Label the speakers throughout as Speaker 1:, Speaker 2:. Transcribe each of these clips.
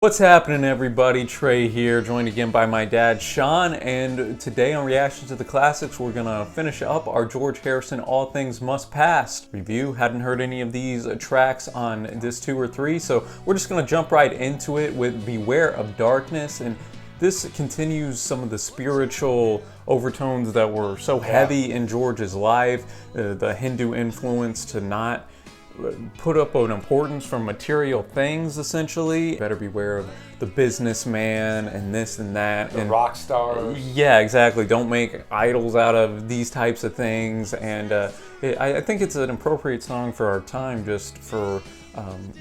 Speaker 1: What's happening, everybody? Trey here, joined again by my dad, Sean, and today on Reaction to the Classics, we're gonna finish up our George Harrison All Things Must Pass review. Hadn't heard any of these tracks on disc 2 or 3, so we're just gonna jump right into it with Beware of Darkness, and this continues some of the spiritual overtones that were so heavy in George's life, the Hindu influence to not put up an importance from material things, essentially. Better beware of the businessman and this and that.
Speaker 2: The rock stars.
Speaker 1: Yeah, exactly. Don't make idols out of these types of things. And I think it's an appropriate song for our time, just for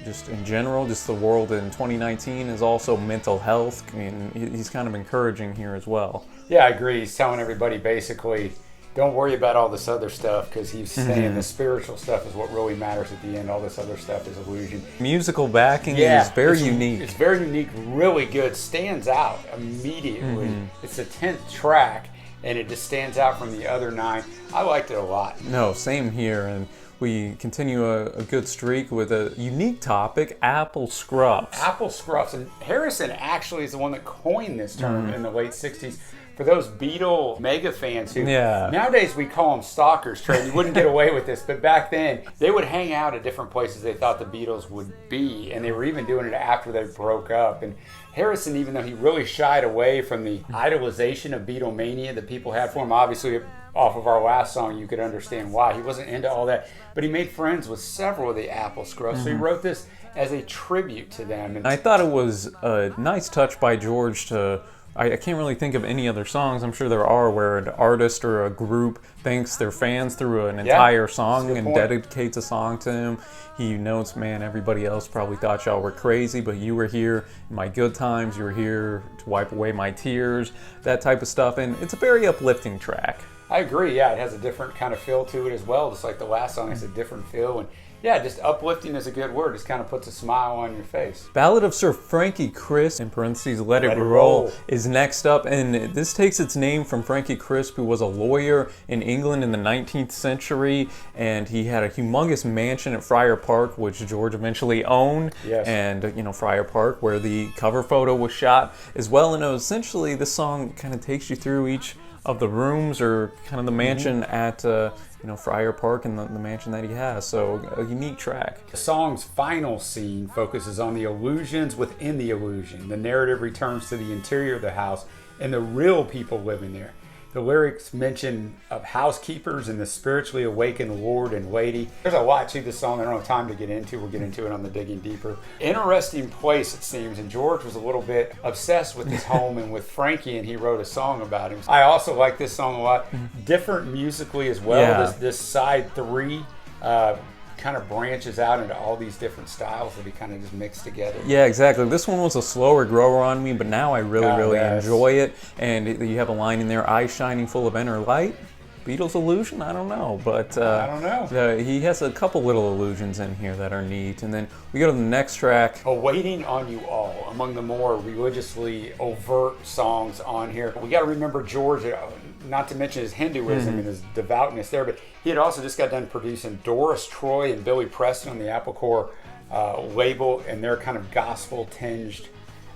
Speaker 1: just in general. Just the world in 2019 is also mental health. I mean, he's kind of encouraging here as well.
Speaker 2: Yeah, I agree. He's telling everybody basically, don't worry about all this other stuff, because he's saying the spiritual stuff is what really matters at the end. All this other stuff is illusion.
Speaker 1: Musical backing is very unique.
Speaker 2: It's very unique, really good, stands out immediately. It's the 10th track, and it just stands out from the other 9. I liked it a lot.
Speaker 1: No, same here, and we continue a good streak with a unique topic, Apple Scruffs.
Speaker 2: Apple Scruffs, and Harrison actually is the one that coined this term in the late 60s. For those Beatle mega fans who, nowadays we call them stalkers, Trey. You wouldn't get away with this, but back then they would hang out at different places they thought the Beatles would be, and they were even doing it after they broke up. And Harrison, even though he really shied away from the idolization of Beatlemania that people had for him, obviously off of our last song you could understand why. He wasn't into all that, but he made friends with several of the Apple Scruffs, so he wrote this as a tribute to them. And
Speaker 1: I thought it was a nice touch by George to... I can't really think of any other songs, I'm sure there are, where an artist or a group thanks their fans through an entire song and dedicates a song to him. He notes, man, everybody else probably thought y'all were crazy, but you were here in my good times, you were here to wipe away my tears, that type of stuff, and it's a very uplifting track.
Speaker 2: I agree, yeah, it has a different kind of feel to it as well, just like the last song has a different feel, and yeah, just uplifting is a good word. Just kind of puts a smile on your face.
Speaker 1: Ballad of Sir Frankie, Crisp, in parentheses, Let It Roll, is next up. And this takes its name from Frankie Crisp, who was a lawyer in England in the 19th century. And he had a humongous mansion at Friar Park, which George eventually owned.
Speaker 2: Yes.
Speaker 1: And, you know, Friar Park, where the cover photo was shot as well. And essentially, this song kind of takes you through each of the rooms or kind of the mansion at Friar Park and the mansion that he has. So a unique track.
Speaker 2: The song's final scene focuses on the illusions within the illusion. The narrative returns to the interior of the house and the real people living there. The lyrics mention of housekeepers and the spiritually awakened lord and lady. There's a lot to this song I don't have time to get into. We'll get into it on the Digging Deeper. Interesting place, it seems, and George was a little bit obsessed with his home and with Frankie, and he wrote a song about him. I also like this song a lot. Different musically as well.
Speaker 1: Yeah.
Speaker 2: This side 3 kind of branches out into all these different styles that he kind of just mixed together.
Speaker 1: Yeah, exactly. This one was a slower grower on me, but now I really enjoy it. And you have a line in there, eyes shining full of inner light. Beatles illusion? I don't know, but
Speaker 2: I don't know.
Speaker 1: He has a couple little illusions in here that are neat. And then we go to the next track.
Speaker 2: Waiting on You All, among the more religiously overt songs on here. We got to remember George, not to mention his Hinduism and his devoutness there, but he had also just got done producing Doris, Troy, and Billy Preston on the Apple Corps label, and their kind of gospel-tinged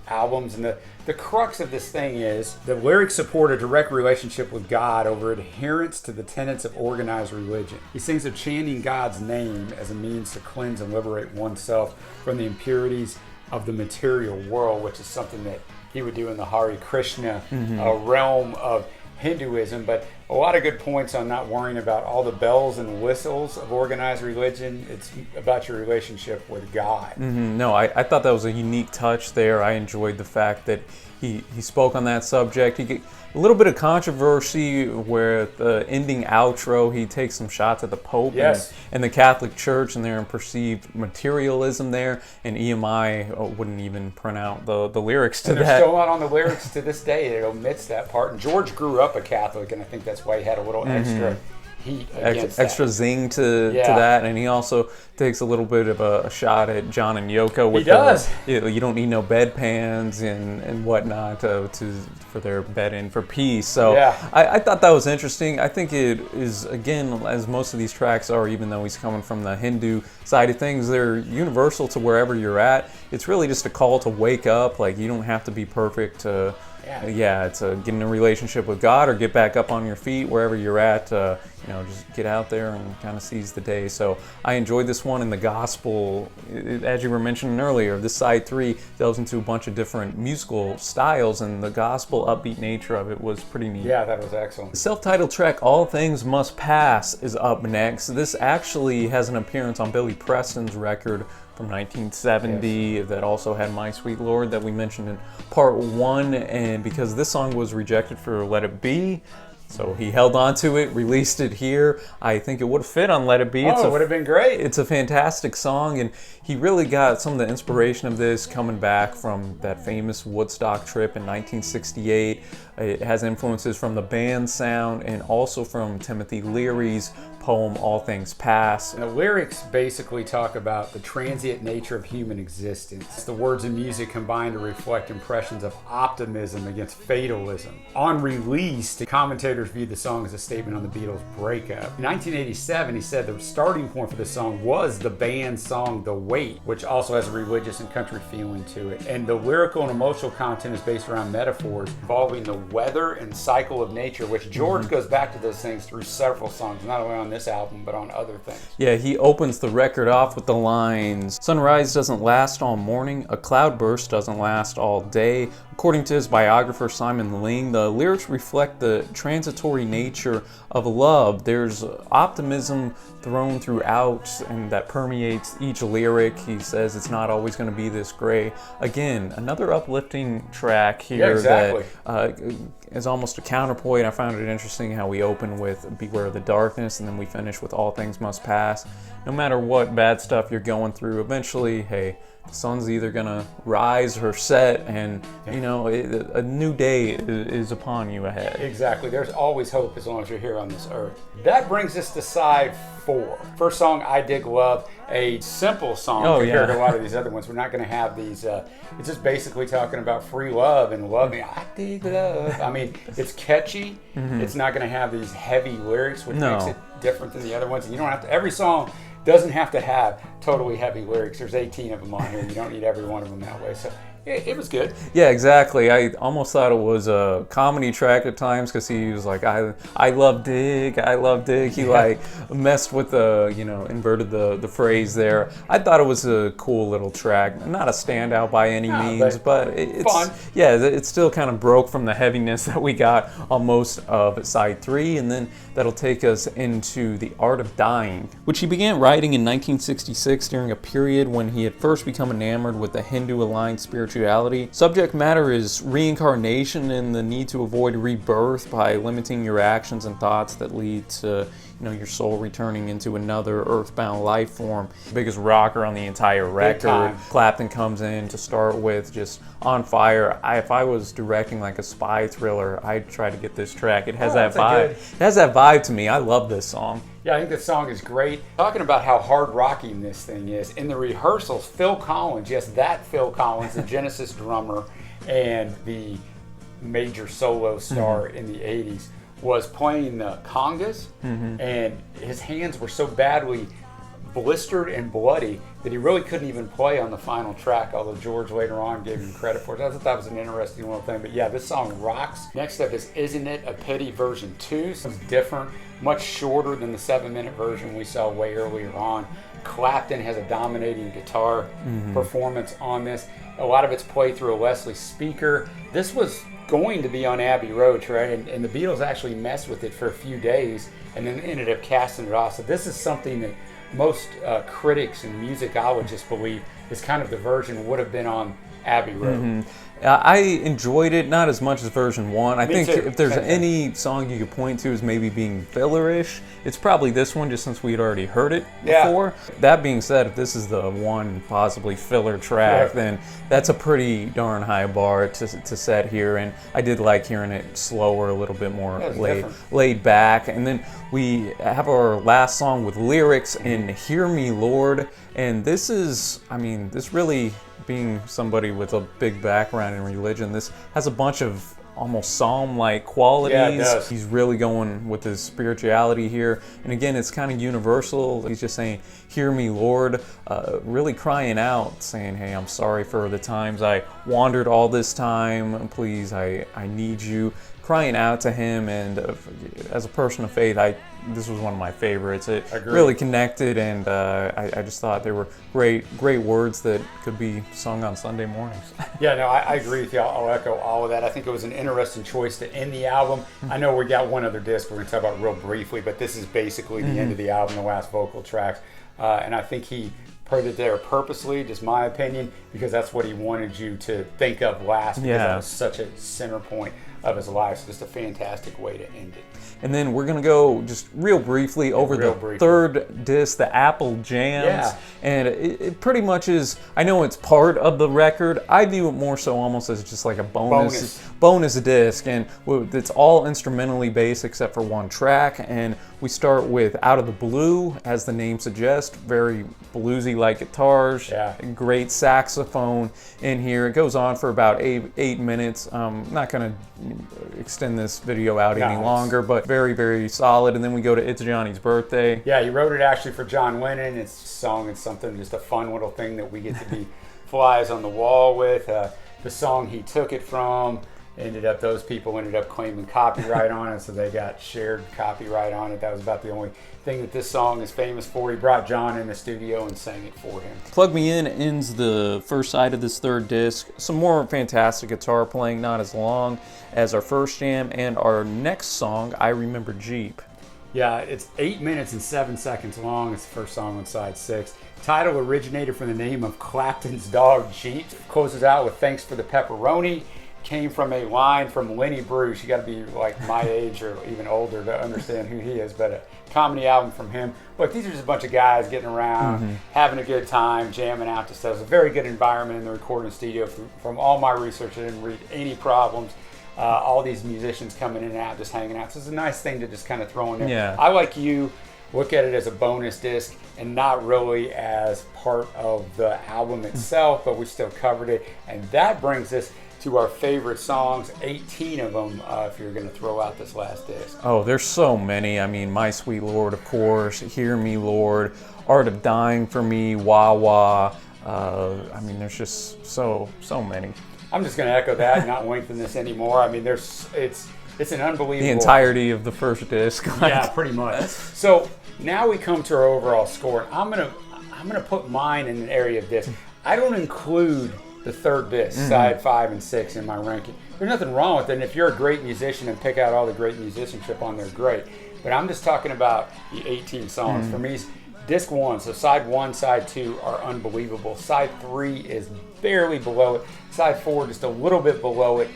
Speaker 2: albums. And the crux of this thing is the lyrics support a direct relationship with God over adherence to the tenets of organized religion. He sings of chanting God's name as a means to cleanse and liberate oneself from the impurities of the material world, which is something that he would do in the Hare Krishna realm of Hinduism. But a lot of good points on not worrying about all the bells and whistles of organized religion. It's about your relationship with God.
Speaker 1: No, I thought that was a unique touch there. I enjoyed the fact that he spoke on that subject. He get a little bit of controversy where the ending outro, he takes some shots at the Pope and the Catholic Church and their perceived materialism there, and EMI wouldn't even print out the lyrics to that.
Speaker 2: They're still not on the lyrics to this day. It omits that part. And George grew up a Catholic, and I think that's why he had a little extra heat against
Speaker 1: extra
Speaker 2: that.
Speaker 1: zing to that, and he also takes a little bit of a shot at John and Yoko with
Speaker 2: he does.
Speaker 1: You don't need no bedpans and whatnot for their bed in for peace. So I thought that was interesting. I think it is, again, as most of these tracks are, even though he's coming from the Hindu side of things, they're universal to wherever you're at. It's really just a call to wake up. Like, you don't have to be perfect to it's get in a relationship with God or get back up on your feet wherever you're at. Just get out there and kind of seize the day. So I enjoyed this one, and the gospel, as you were mentioning earlier, this side 3 delves into a bunch of different musical styles, and the gospel upbeat nature of it was pretty neat.
Speaker 2: Yeah, that was excellent.
Speaker 1: The self-titled track, All Things Must Pass, is up next. This actually has an appearance on Billy Preston's record from 1970 that also had My Sweet Lord that we mentioned in part 1, and because this song was rejected for Let It Be, so he held on to it, released it here. I think it would have fit on Let It Be.
Speaker 2: It would have been great.
Speaker 1: It's a fantastic song, and he really got some of the inspiration of this coming back from that famous Woodstock trip in 1968. It has influences from the band sound and also from Timothy Leary's poem, All Things Pass.
Speaker 2: And the lyrics basically talk about the transient nature of human existence. The words and music combine to reflect impressions of optimism against fatalism. On release, the commentators viewed the song as a statement on the Beatles' breakup. In 1987, he said the starting point for the song was the band's song The Weight, which also has a religious and country feeling to it. And the lyrical and emotional content is based around metaphors involving the weather and cycle of nature, which George goes back to those things through several songs, not only on this album, but on other things.
Speaker 1: Yeah, he opens the record off with the lines, "Sunrise doesn't last all morning, a cloudburst doesn't last all day." According to his biographer Simon Ling, the lyrics reflect the transitory nature of love. There's optimism thrown throughout, and that permeates each lyric. He says it's not always going to be this gray. Again, another uplifting track here that is almost a counterpoint. I found it interesting how we open with Beware of the Darkness, and then we finish with All Things Must Pass. No matter what bad stuff you're going through, eventually, hey, the sun's either gonna rise or set, and a new day is upon you ahead.
Speaker 2: Exactly. There's always hope as long as you're here on this earth. That brings us to side 4. First song, I Dig Love, a simple song compared to a lot of these other ones. We're not going to have these. It's just basically talking about free love and loving. I dig love. I mean, it's catchy. It's not going to have these heavy lyrics, which makes it different than the other ones. And you don't have to. Every song doesn't have to have totally heavy lyrics. There's 18 of them on here. You don't need every one of them that way. So it was good.
Speaker 1: Yeah, exactly. I almost thought it was a comedy track at times because he was like, I love dig, I love dig. He messed with inverted the phrase there. I thought it was a cool little track. Not a standout by any means, but it's
Speaker 2: fun.
Speaker 1: Yeah, it still kind of broke from the heaviness that we got on most of side 3, and then that'll take us into The Art of Dying, which he began writing in 1966 during a period when he had first become enamored with the Hindu-aligned spirituality. Subject matter is reincarnation and the need to avoid rebirth by limiting your actions and thoughts that lead to your soul returning into another earthbound life form. Biggest rocker on the entire record. Clapton comes in to start with, just on fire. If I was directing like a spy thriller, I'd try to get this track. It has that vibe. It has that vibe to me. I love this song.
Speaker 2: Yeah, I think this song is great. Talking about how hard rocking this thing is. In the rehearsals, Phil Collins, yes, that Phil Collins, the Genesis drummer and the major solo star in the 80s, was playing the congas, and his hands were so badly blistered and bloody that he really couldn't even play on the final track, although George later on gave him credit for it. I thought that was an interesting little thing. But yeah, this song rocks. Next up is Isn't It A Pity version 2. So it's different, much shorter than the 7-minute version we saw way earlier on. Clapton has a dominating guitar performance on this. A lot of it's played through a Leslie speaker. This was going to be on Abbey Road, right? And the Beatles actually messed with it for a few days and then ended up casting it off. So this is something that most critics and musicologists believe is kind of the version would have been on Abbey Road.
Speaker 1: I enjoyed it, not as much as version 1. I think
Speaker 2: too.
Speaker 1: if there's
Speaker 2: Same thing.
Speaker 1: any song you could point to as maybe being fillerish, it's probably this one, just since we'd already heard it
Speaker 2: Yeah.
Speaker 1: before. That being said, if this is the one possibly filler track,
Speaker 2: Yeah.
Speaker 1: then that's a pretty darn high bar to set here. And I did like hearing it slower, a little bit more
Speaker 2: Yeah, it's
Speaker 1: laid,
Speaker 2: different.
Speaker 1: laid back. And then we have our last song with lyrics in Hear Me Lord. And this is, I mean, this really, being somebody with a big background in religion, this has a bunch of almost psalm-like qualities.
Speaker 2: Yeah, it does.
Speaker 1: He's really going with his spirituality here. And again, it's kind of universal. He's just saying, hear me, Lord, really crying out, saying, hey, I'm sorry for the times I wandered all this time. Please, I need you. Crying out to him, and as a person of faith, this was one of my favorites. It
Speaker 2: Agreed.
Speaker 1: really connected, and I just thought they were great words that could be sung on Sunday mornings.
Speaker 2: Yeah, no, I agree with you. I'll echo all of that. I think it was an interesting choice to end the album. I know we got one other disc we're going to talk about real briefly, but this is basically the end of the album, the last vocal tracks. And I think he put it there purposely, just my opinion, because that's what he wanted you to think of last, because that was such a center point of his life. So just a fantastic way to end it.
Speaker 1: And then we're going to go just real briefly over the third disc, the Apple Jams.
Speaker 2: Yeah.
Speaker 1: And it pretty much is, I know it's part of the record. I view it more so almost as just like a bonus disc. And it's all instrumentally based except for one track. And we start with Out of the Blue, as the name suggests, very bluesy-like guitars, great saxophone in here. It goes on for about eight minutes. Not going to extend this video out any longer, but very, very solid. And then we go to It's Johnny's Birthday.
Speaker 2: Yeah, he wrote it actually for John Lennon. It's a song, it's something, just a fun little thing that we get to be flies on the wall with. The song he took it from, those people ended up claiming copyright on it, so they got shared copyright on it. That was about the only thing that this song is famous for. He brought John in the studio and sang it for him.
Speaker 1: Plug Me In ends the first side of this third disc. Some more fantastic guitar playing, not as long as our first jam, and our next song, I Remember Jeep.
Speaker 2: Yeah, it's 8 minutes and 7 seconds long. It's the first song on side 6. Title originated from the name of Clapton's dog, Jeep. Closes out with Thanks for the Pepperoni. Came from a line from Lenny Bruce. You got to be like my age or even older to understand who he is, but a comedy album from him. But these are just a bunch of guys getting around, having a good time, jamming out to stuff. It's a very good environment in the recording studio. From all my research, I didn't read any problems. All these musicians coming in and out, just hanging out. So it's a nice thing to just kind of throw in there.
Speaker 1: Yeah.
Speaker 2: I, like you, look at it as a bonus disc and not really as part of the album itself, but we still covered it. And that brings us to our favorite songs, 18 of them, if you're going to throw out this last disc.
Speaker 1: Oh, there's so many. I mean, My Sweet Lord, of course, Hear Me Lord, Art of Dying for Me, Wah Wah. I mean, there's just so many.
Speaker 2: I'm just going to echo that, not lengthen this anymore. I mean, it's an unbelievable...
Speaker 1: The entirety of the first disc.
Speaker 2: Yeah, pretty much. So now we come to our overall score. I'm gonna put mine in an area of this. I don't include the third disc, side 5 and 6, in my ranking. There's nothing wrong with it. And if you're a great musician and pick out all the great musicianship on there, great. But I'm just talking about the 18 songs. For me, disc 1, so side 1, side 2 are unbelievable. Side 3 is barely below it. Side 4 just a little bit below it.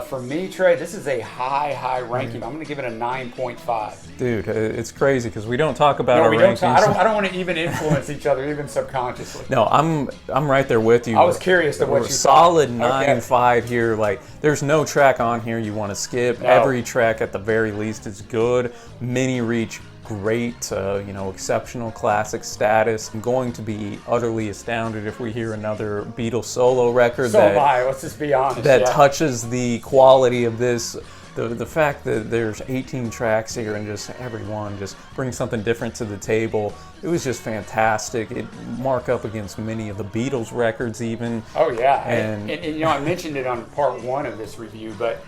Speaker 2: For me, Trey, this is a high ranking. I'm going to give it a 9.5.
Speaker 1: Dude, it's crazy because we don't talk about our rankings.
Speaker 2: I don't want to even influence each other, even subconsciously.
Speaker 1: No, I'm right there with you.
Speaker 2: I was curious to what you
Speaker 1: solid
Speaker 2: thought.
Speaker 1: 9.5 here. Like, there's no track on here you want to skip.
Speaker 2: No.
Speaker 1: Every track at the very least is good. Mini reach, great, exceptional classic status. I'm going to be utterly astounded if we hear another Beatles solo record
Speaker 2: Let's just be honest.
Speaker 1: that touches the quality of this. The fact that there's 18 tracks here and just every one just brings something different to the table. It was just fantastic. It mark up against many of the Beatles records even.
Speaker 2: Oh yeah,
Speaker 1: and
Speaker 2: I mentioned it on part 1 of this review, but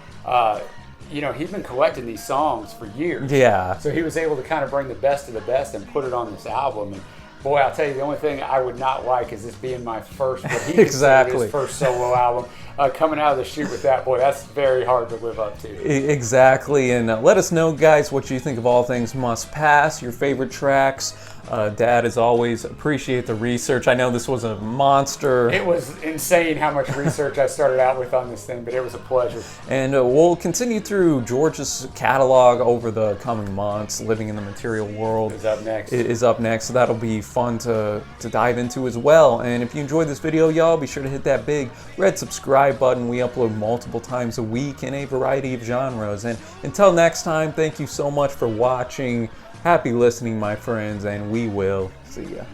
Speaker 2: he's been collecting these songs for years.
Speaker 1: Yeah.
Speaker 2: So he was able to kind of bring the best of the best and put it on this album. And boy, I'll tell you, the only thing I would not like is this being my first, what he considered his first solo album. coming out of the chute with that, boy, that's very hard to live up to.
Speaker 1: Exactly, and let us know, guys, what you think of All Things Must Pass, your favorite tracks. Dad, as always, appreciate the research. I know this was a monster.
Speaker 2: It was insane how much research I started out with on this thing, but it was a pleasure.
Speaker 1: And we'll continue through George's catalog over the coming months. Living in the Material World
Speaker 2: Is up next.
Speaker 1: is up next, so that'll be fun to dive into as well. And if you enjoyed this video, y'all, be sure to hit that big red subscribe button. We upload multiple times a week in a variety of genres. And until next time, thank you so much for watching. Happy listening, my friends, and we will see ya.